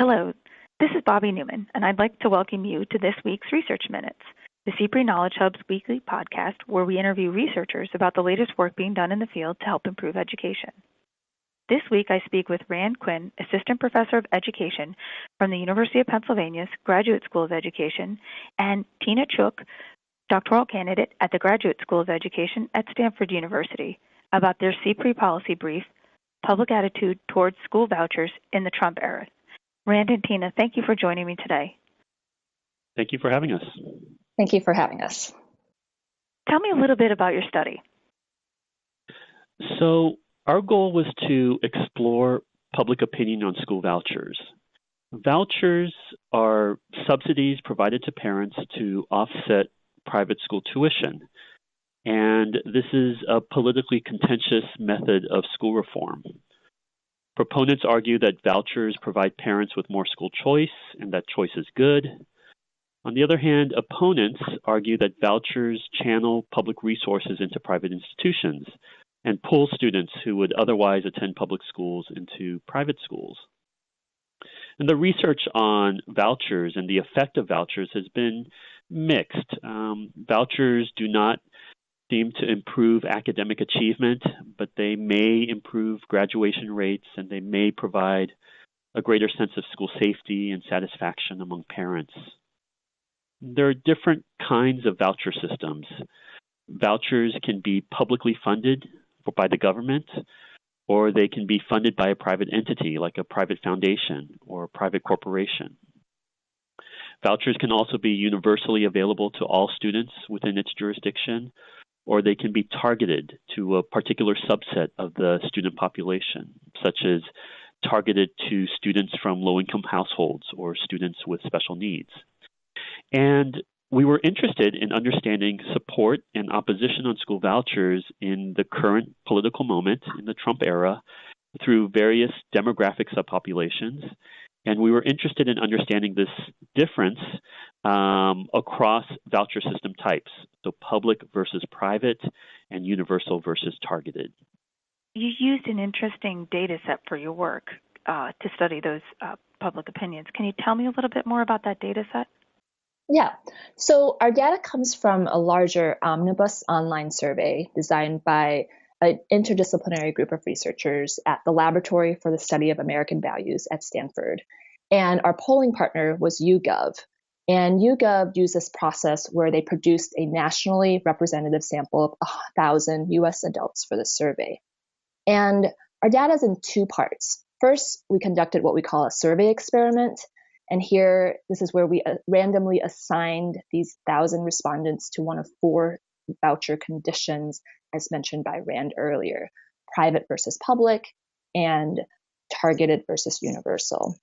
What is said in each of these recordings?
Hello, this is Bobbi Newman, and I'd like to welcome you to this week's Research Minutes, the CPRE Knowledge Hub's weekly podcast where we interview researchers about the latest work being done in the field to help improve education. This week I speak with Rand Quinn, Assistant Professor of Education from the University of Pennsylvania's Graduate School of Education, and Tina Cheuk, Doctoral Candidate at the Graduate School of Education at Stanford University, about their CPRE Policy Brief, Public Attitude Towards School Vouchers in the Trump Era. Rand and Tina, thank you for joining me today. Thank you for having us. Thank you for having us. Tell me a little bit about your study. So our goal was to explore public opinion on school vouchers. Vouchers are subsidies provided to parents to offset private school tuition. And this is a politically contentious method of school reform. Proponents argue that vouchers provide parents with more school choice and that choice is good. On the other hand, opponents argue that vouchers channel public resources into private institutions and pull students who would otherwise attend public schools into private schools. And the research on vouchers and the effect of vouchers has been mixed. Vouchers do not seem to improve academic achievement, but they may improve graduation rates and they may provide a greater sense of school safety and satisfaction among parents. There are different kinds of voucher systems. Vouchers can be publicly funded by the government, or they can be funded by a private entity like a private foundation or a private corporation. Vouchers can also be universally available to all students within its jurisdiction, or they can be targeted to a particular subset of the student population, such as targeted to students from low-income households or students with special needs. And we were interested in understanding support and opposition on school vouchers in the current political moment in the Trump era through various demographic subpopulations. And we were interested in understanding this difference across voucher system types, so public versus private and universal versus targeted. You used an interesting data set for your work to study those public opinions. Can you tell me a little bit more about that data set? Yeah, so our data comes from a larger omnibus online survey designed by an interdisciplinary group of researchers at the Laboratory for the Study of American Values at Stanford. And our polling partner was YouGov. And YouGov used this process where they produced a nationally representative sample of 1,000 U.S. adults for the survey. And our data is in two parts. First, we conducted what we call a survey experiment. And here, this is where we randomly assigned these 1,000 respondents to one of four voucher conditions, as mentioned by Rand earlier: private versus public and targeted versus universal.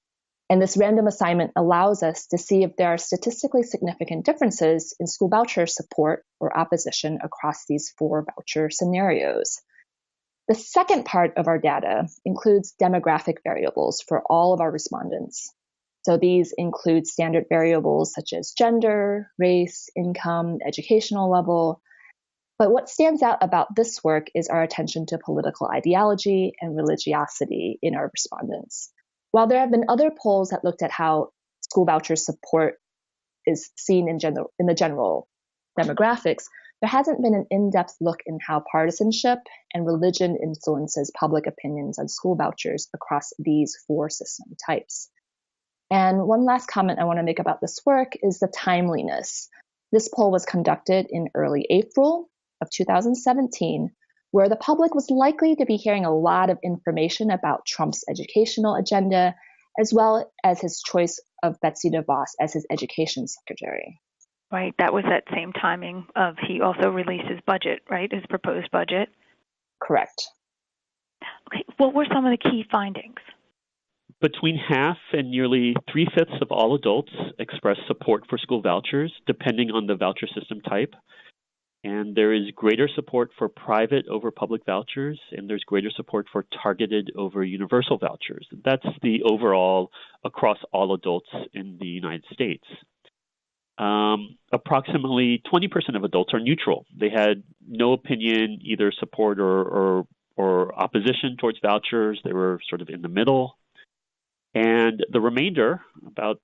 And this random assignment allows us to see if there are statistically significant differences in school voucher support or opposition across these four voucher scenarios. The second part of our data includes demographic variables for all of our respondents. So these include standard variables such as gender, race, income, educational level. But what stands out about this work is our attention to political ideology and religiosity in our respondents. While there have been other polls that looked at how school voucher support is seen in the general demographics, there hasn't been an in-depth look in how partisanship and religion influences public opinions on school vouchers across these four system types. And one last comment I want to make about this work is the timeliness. This poll was conducted in early April of 2017, where the public was likely to be hearing a lot of information about Trump's educational agenda, as well as his choice of Betsy DeVos as his education secretary. Right, that was that same timing of he also released his budget, right, his proposed budget? Correct. Okay, what were some of the key findings? Between half and nearly 3/5 of all adults express support for school vouchers, depending on the voucher system type. And there is greater support for private over public vouchers, and there's greater support for targeted over universal vouchers. That's the overall across all adults in the United States. Approximately 20% of adults are neutral. They had no opinion, either support or opposition towards vouchers. They were sort of in the middle. And the remainder, about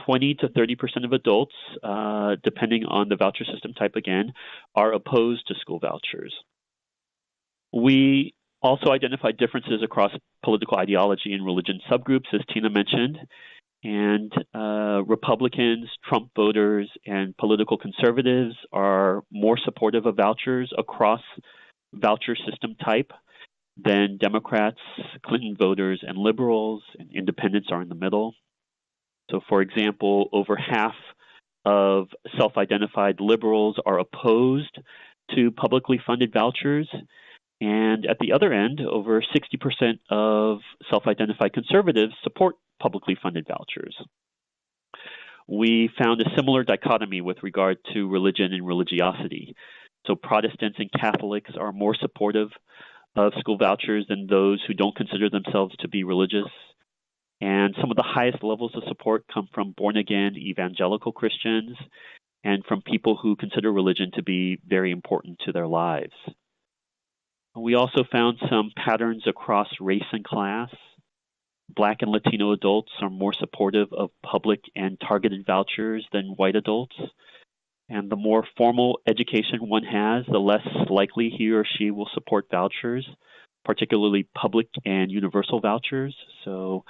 20 to 30% of adults, depending on the voucher system type again, are opposed to school vouchers. We also identified differences across political ideology and religion subgroups, as Tina mentioned. And Republicans, Trump voters, and political conservatives are more supportive of vouchers across voucher system type than Democrats, Clinton voters, and liberals, and independents are in the middle. So, for example, over half of self-identified liberals are opposed to publicly funded vouchers. And at the other end, over 60% of self-identified conservatives support publicly funded vouchers. We found a similar dichotomy with regard to religion and religiosity. So Protestants and Catholics are more supportive of school vouchers than those who don't consider themselves to be religious. And some of the highest levels of support come from born-again evangelical Christians and from people who consider religion to be very important to their lives. We also found some patterns across race and class. Black and Latino adults are more supportive of public and targeted vouchers than white adults. And the more formal education one has, the less likely he or she will support vouchers, particularly public and universal vouchers. So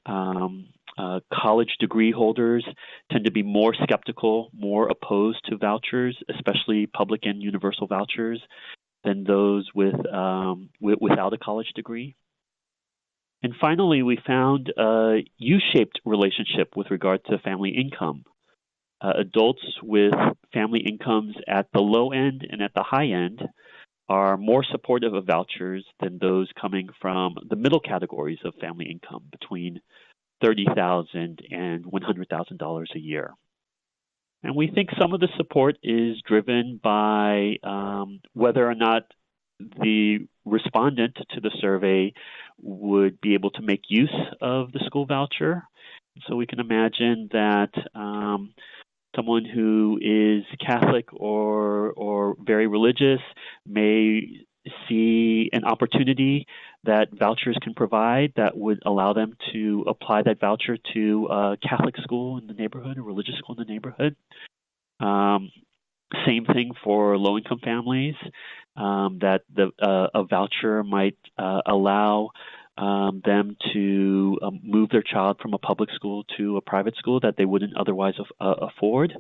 college degree holders tend to be more skeptical, more opposed to vouchers, especially public and universal vouchers, than those without a college degree. And finally, we found a U-shaped relationship with regard to family income. Adults with family incomes at the low end and at the high end are more supportive of vouchers than those coming from the middle categories of family income between $30,000 and $100,000 a year. And we think some of the support is driven by whether or not the respondent to the survey would be able to make use of the school voucher. So we can imagine that someone who is Catholic or very religious may see an opportunity that vouchers can provide that would allow them to apply that voucher to a Catholic school in the neighborhood, a religious school in the neighborhood. Same thing for low-income families, that a voucher might allow them to move their child from a public school to a private school that they wouldn't otherwise afford.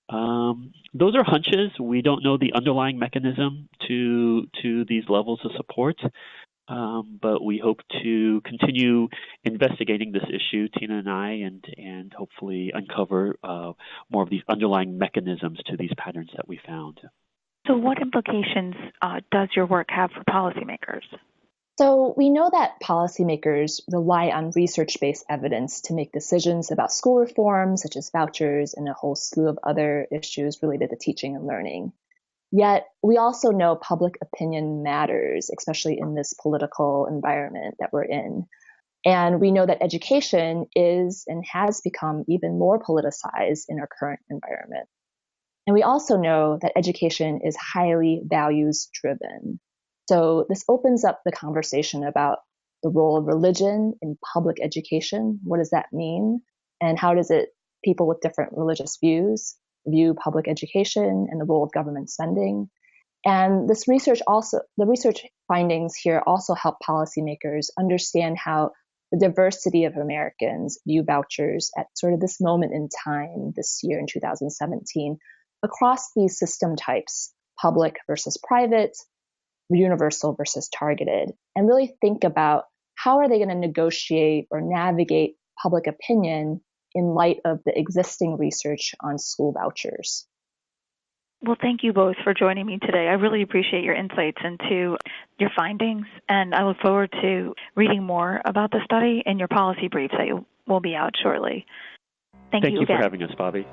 Those are hunches. We don't know the underlying mechanism to these levels of support, but we hope to continue investigating this issue, Tina and I, and hopefully uncover more of these underlying mechanisms to these patterns that we found. So what implications does your work have for policymakers? So we know that policymakers rely on research-based evidence to make decisions about school reform, such as vouchers and a whole slew of other issues related to teaching and learning. Yet we also know public opinion matters, especially in this political environment that we're in. And we know that education is and has become even more politicized in our current environment. And we also know that education is highly values-driven. So this opens up the conversation about the role of religion in public education. What does that mean? And how does people with different religious views view public education and the role of government spending? And the research findings here also help policymakers understand how the diversity of Americans view vouchers at sort of this moment in time this year in 2017 across these system types, public versus private, universal versus targeted, and really think about how are they going to negotiate or navigate public opinion in light of the existing research on school vouchers. Well, thank you both for joining me today. I really appreciate your insights into your findings, and I look forward to reading more about the study and your policy briefs that will be out shortly. Thank you again for having us, Bobbi.